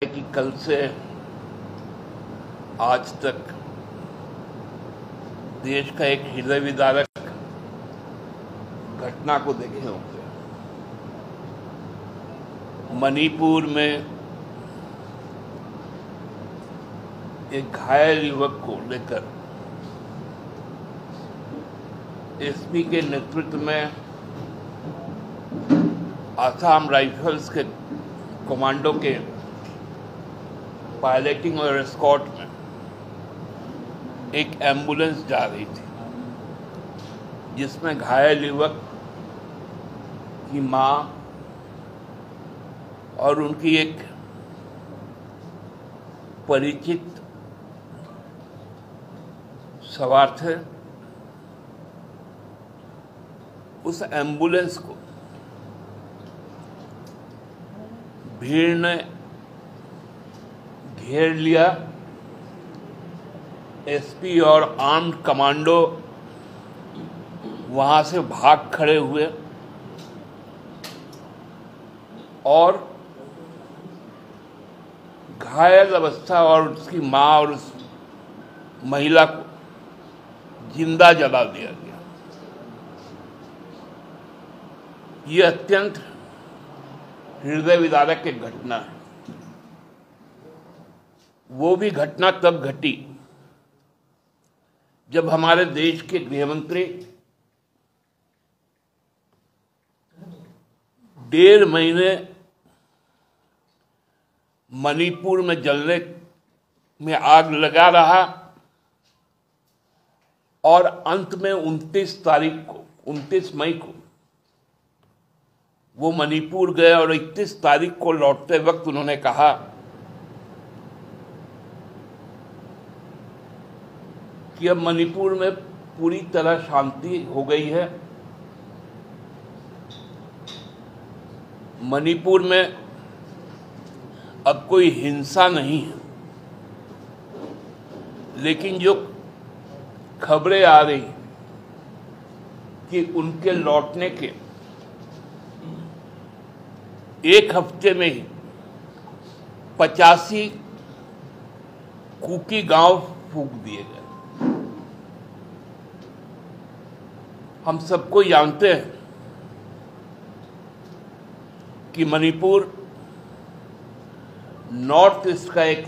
कि कल से आज तक देश का एक हृदय विदारक घटना को देखे होंगे। मणिपुर में एक घायल युवक को लेकर एसपी के नेतृत्व में आसाम राइफल्स के कमांडो के पायलटिंग और एस्कॉर्ट में एक एम्बुलेंस जा रही थी, जिसमें घायल युवक की मां और उनकी एक परिचित सवार थे। उस एम्बुलेंस को भीड़ ने घेर लिया। एसपी और आर्म्ड कमांडो वहां से भाग खड़े हुए और घायल अवस्था और उसकी मां और उस महिला को जिंदा जला दिया गया। ये अत्यंत हृदय विदारक एक घटना है। वो भी घटना तब घटी जब हमारे देश के गृहमंत्री 1.5 महीने मणिपुर में जलने में आग लगा रहा और अंत में 29 मई को वो मणिपुर गए और 31 तारीख को लौटते वक्त उन्होंने कहा कि अब मणिपुर में पूरी तरह शांति हो गई है। मणिपुर में अब कोई हिंसा नहीं है, लेकिन जो खबरें आ रही कि उनके लौटने के 1 हफ्ते में ही 85 कुकी गांव फूंक दिए गए। हम सबको जानते हैं कि मणिपुर नॉर्थ ईस्ट का एक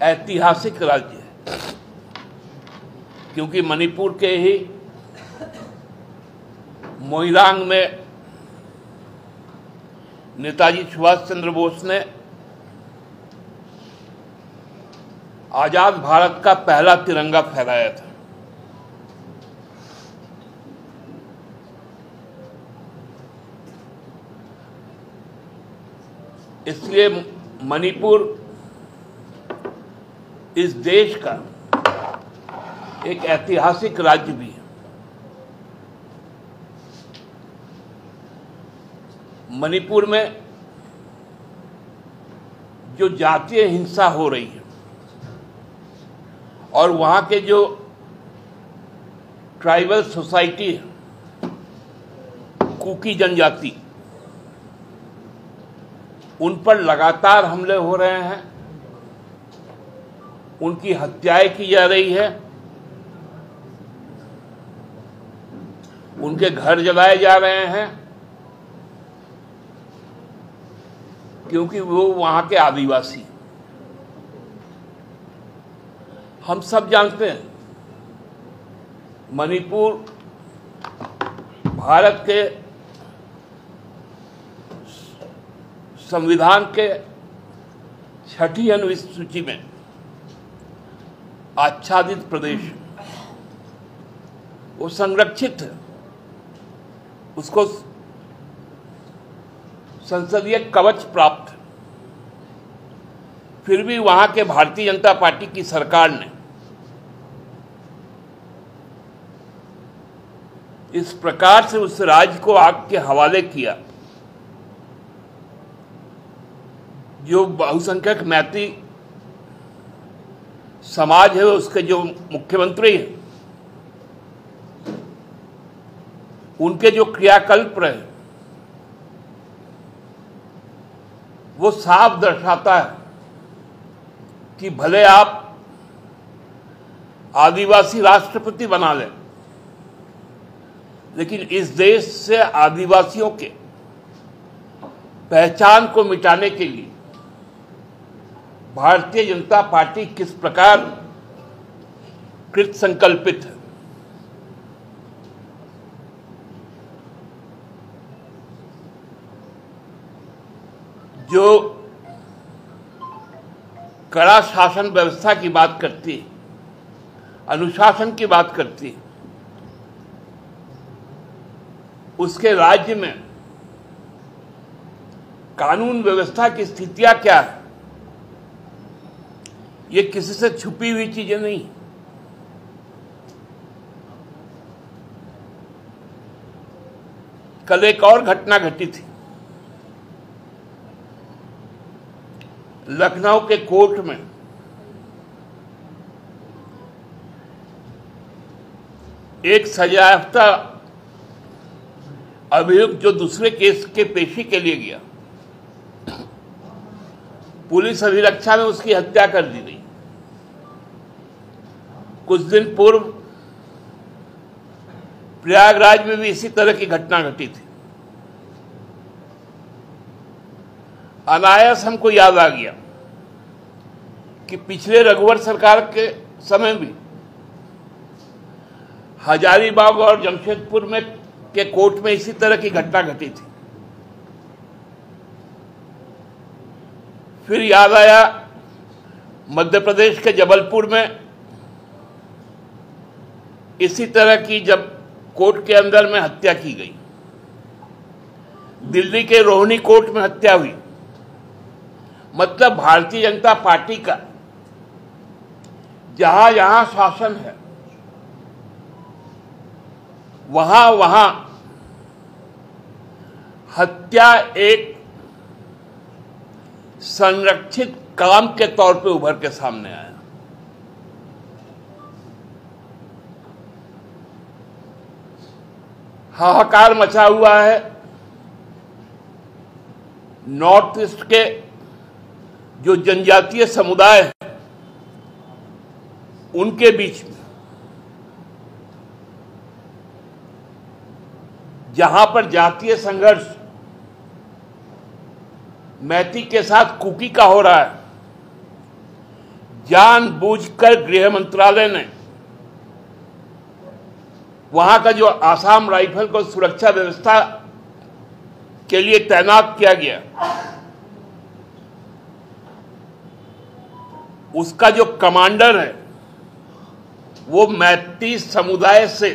ऐतिहासिक राज्य है, क्योंकि मणिपुर के ही मोइरांग में नेताजी सुभाष चंद्र बोस ने आजाद भारत का पहला तिरंगा फहराया था। इसलिए मणिपुर इस देश का एक ऐतिहासिक राज्य भी है। मणिपुर में जो जातीय हिंसा हो रही है और वहां के जो ट्राइबल सोसाइटी है, कुकी जनजाति, उन पर लगातार हमले हो रहे हैं, उनकी हत्याएं की जा रही है, उनके घर जलाए जा रहे हैं, क्योंकि वो वहां के आदिवासी। हम सब जानते हैं मणिपुर भारत के संविधान के 6ठी अनुसूची में आच्छादित प्रदेश, वो संरक्षित है, उसको संसदीय कवच प्राप्त है। फिर भी वहां के भारतीय जनता पार्टी की सरकार ने इस प्रकार से उस राज्य को आग के हवाले किया। जो बहुसंख्यक मैती समाज है, उसके जो मुख्यमंत्री हैं, उनके जो क्रियाकल्प रहे वो साफ दर्शाता है कि भले आप आदिवासी राष्ट्रपति बना लें, लेकिन इस देश से आदिवासियों के पहचान को मिटाने के लिए भारतीय जनता पार्टी किस प्रकार कृत संकल्पित है। जो कड़ा शासन व्यवस्था की बात करती है, अनुशासन की बात करती है, उसके राज्य में कानून व्यवस्था की स्थितियां क्या है, ये किसी से छुपी हुई चीजें नहीं। कल एक और घटना घटी थी। लखनऊ के कोर्ट में एक सजायाफ्ता अभियुक्त जो दूसरे केस के पेशी के लिए गया, पुलिस अभिरक्षा में उसकी हत्या कर दी गई। कुछ दिन पूर्व प्रयागराज में भी इसी तरह की घटना घटी थी। अनायास हमको याद आ गया कि पिछले रघुवर सरकार के समय भी हजारीबाग और जमशेदपुर में के कोर्ट में इसी तरह की घटना घटी थी। फिर याद आया मध्य प्रदेश के जबलपुर में इसी तरह की जब कोर्ट के अंदर में हत्या की गई। दिल्ली के रोहिणी कोर्ट में हत्या हुई। मतलब भारतीय जनता पार्टी का जहां जहां शासन है वहां वहां हत्या एक संरक्षित काम के तौर पे उभर के सामने आया। हाहाकार मचा हुआ है नॉर्थ ईस्ट के जो जनजातीय समुदाय है उनके बीच में, जहां पर जातीय संघर्ष मैती के साथ कुकी का हो रहा है। जानबूझकर गृह मंत्रालय ने वहां का जो आसाम राइफल को सुरक्षा व्यवस्था के लिए तैनात किया गया, उसका जो कमांडर है वो मैती समुदाय से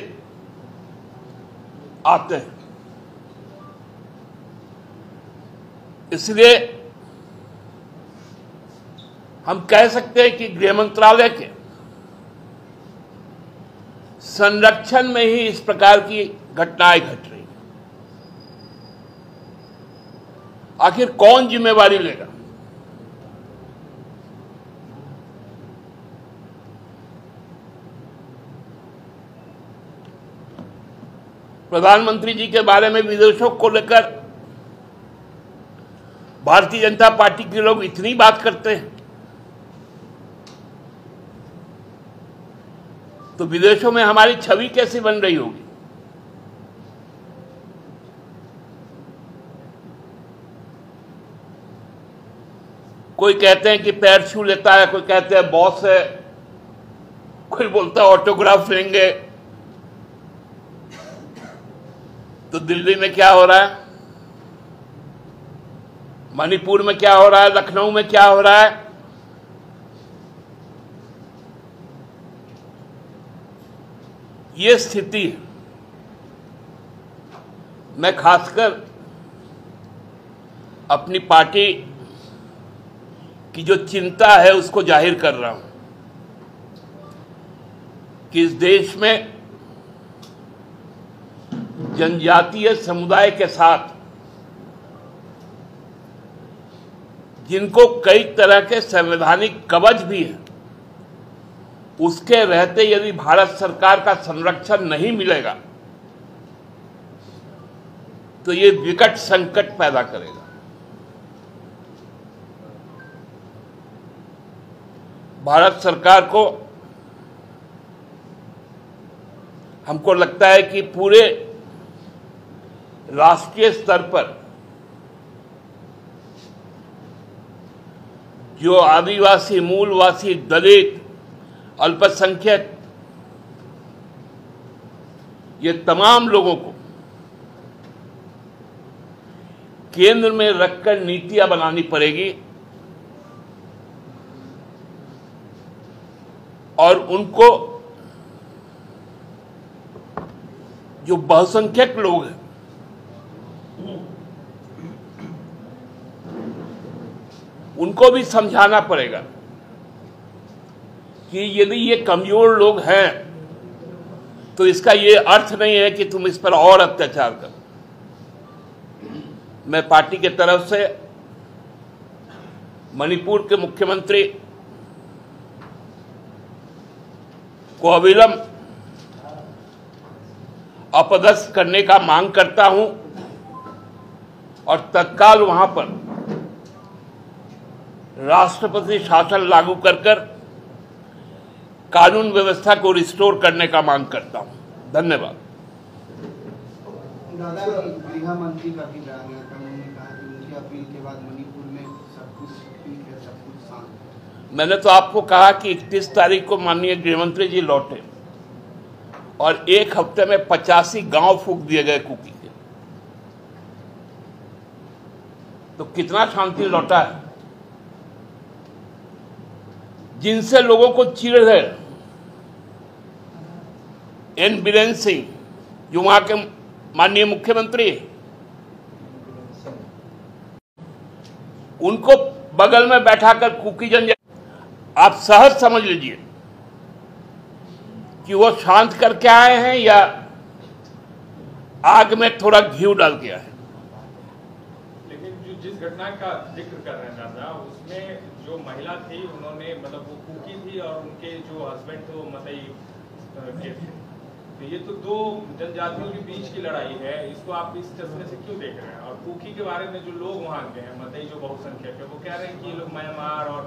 आते हैं। इसलिए हम कह सकते हैं कि गृह मंत्रालय के संरक्षण में ही इस प्रकार की घटनाएं घट रही। आखिर कौन जिम्मेवारी लेगा? प्रधानमंत्री जी के बारे में विदेशों को लेकर भारतीय जनता पार्टी के लोग इतनी बात करते हैं, तो विदेशों में हमारी छवि कैसी बन रही होगी? कोई कहते हैं कि पैर छू लेता है, कोई कहते हैं बॉस है, कोई बोलता है ऑटोग्राफ लेंगे। तो दिल्ली में क्या हो रहा है, मणिपुर में क्या हो रहा है, लखनऊ में क्या हो रहा है? ये स्थिति मैं खासकर अपनी पार्टी की जो चिंता है उसको जाहिर कर रहा हूं कि इस देश में जनजातीय समुदाय के साथ जिनको कई तरह के संवैधानिक कवच भी है, उसके रहते यदि भारत सरकार का संरक्षण नहीं मिलेगा तो ये विकट संकट पैदा करेगा। भारत सरकार को हमको लगता है कि पूरे राष्ट्रीय स्तर पर जो आदिवासी, मूलवासी, दलित, अल्पसंख्यक, ये तमाम लोगों को केंद्र में रखकर नीतियां बनानी पड़ेगी और उनको जो बहुसंख्यक लोग हैं उनको भी समझाना पड़ेगा कि यदि ये कमजोर लोग हैं तो इसका ये अर्थ नहीं है कि तुम इस पर और अत्याचार करो। मैं पार्टी के तरफ से मणिपुर के मुख्यमंत्री को अविलंब अपदस्थ करने का मांग करता हूं और तत्काल वहां पर राष्ट्रपति शासन लागू कर कानून व्यवस्था को रिस्टोर करने का मांग करता हूं। धन्यवाद। दादा, गृह मंत्री का भी बयान आया था, उन्होंने कहा कि उनकी अपील के बाद मणिपुर में सब कुछ ठीक है, सब कुछ शांत है। मैंने तो आपको कहा कि 31 तारीख को माननीय गृहमंत्री जी लौटे और एक हफ्ते में 85 गांव फूंक दिए गए कुकी के। तो कितना शांति लौटा है। जिनसे लोगों को चिढ़ है, एन बीरेन सिंह जो वहां के माननीय मुख्यमंत्री, उनको बगल में बैठाकर कुकी जनजाति, आप सहज समझ लीजिए कि वो शांत करके आए हैं या आग में थोड़ा घी डाल के आए। लेकिन जिस घटना का जिक्र कर रहे हैं दादा, उसमें जो महिला थी उन्होंने मतलब वो कुकी थी और उनके जो हस्बैंड थे वो मतई के थे। तो ये तो दो जनजातियों के बीच की लड़ाई है, इसको आप इस चश्मे से क्यों देख रहे हैं? और कुकी के बारे में जो लोग वहाँ के हैं, मतई जो बहुसंख्यक है, वो कह रहे हैं कि ये लोग म्यांमार और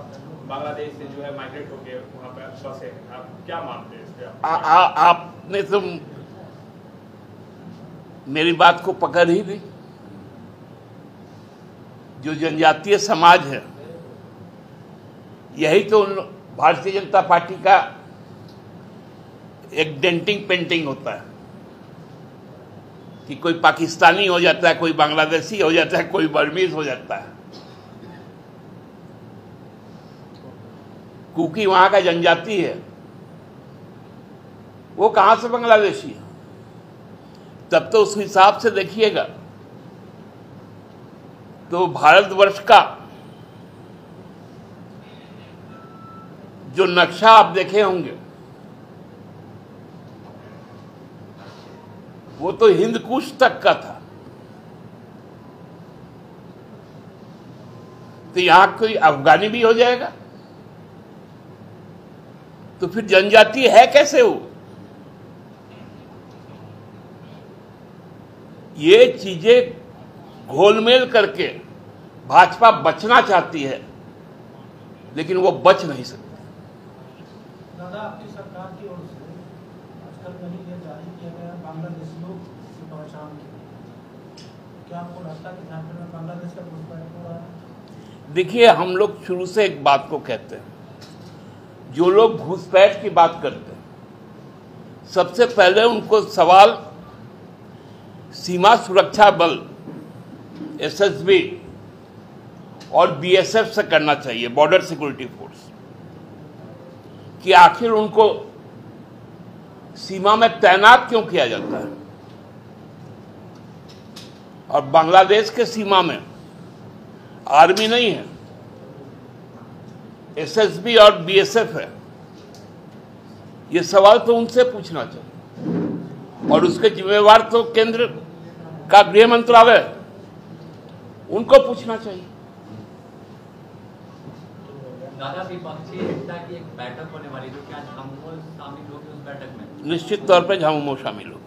बांग्लादेश से जो है माइग्रेट होके वहाँ पे बसे हैं। आप क्या मानते हैं इस पे? आपने तो मेरी बात को पकड़ ही दी। जो जनजातीय समाज है, यही तो भारतीय जनता पार्टी का एक डेंटिंग पेंटिंग होता है कि कोई पाकिस्तानी हो जाता है, कोई बांग्लादेशी हो जाता है, कोई बर्मीज हो जाता है। कुकी वहां का जनजाति है, वो कहां से बांग्लादेशी है? तब तो उस हिसाब से देखिएगा तो भारतवर्ष का जो नक्शा आप देखे होंगे वो तो हिंदकुश तक का था। तो यहां कोई अफगानी भी हो जाएगा तो फिर जनजाति है कैसे वो? ये चीजें घोलमेल करके भाजपा बचना चाहती है, लेकिन वो बच नहीं सकती। दादा, आपकी सरकार की ओर से आजकल कहीं ये जारी किया गया बांग्लादेशियों की पहचान की, क्या आपको लगता है कि झारखंड में बांग्लादेश का घुसपैठ हो रहा है? देखिए, हम लोग शुरू से एक बात को कहते हैं, जो लोग घुसपैठ की बात करते हैं, सबसे पहले उनको सवाल सीमा सुरक्षा बल एसएसबी और बीएसएफ से करना चाहिए, बॉर्डर सिक्योरिटी फोर्स, कि आखिर उनको सीमा में तैनात क्यों किया जाता है। और बांग्लादेश के सीमा में आर्मी नहीं है, एसएसबी और बीएसएफ है। ये सवाल तो उनसे पूछना चाहिए और उसके जिम्मेवार तो केंद्र का गृह मंत्रालय, उनको पूछना चाहिए। दादा, विपक्षी एकता की एक बैठक होने वाली, तो क्या झामुमो शामिल होगी उस बैठक में? निश्चित तौर पर झामुमो शामिल होगी।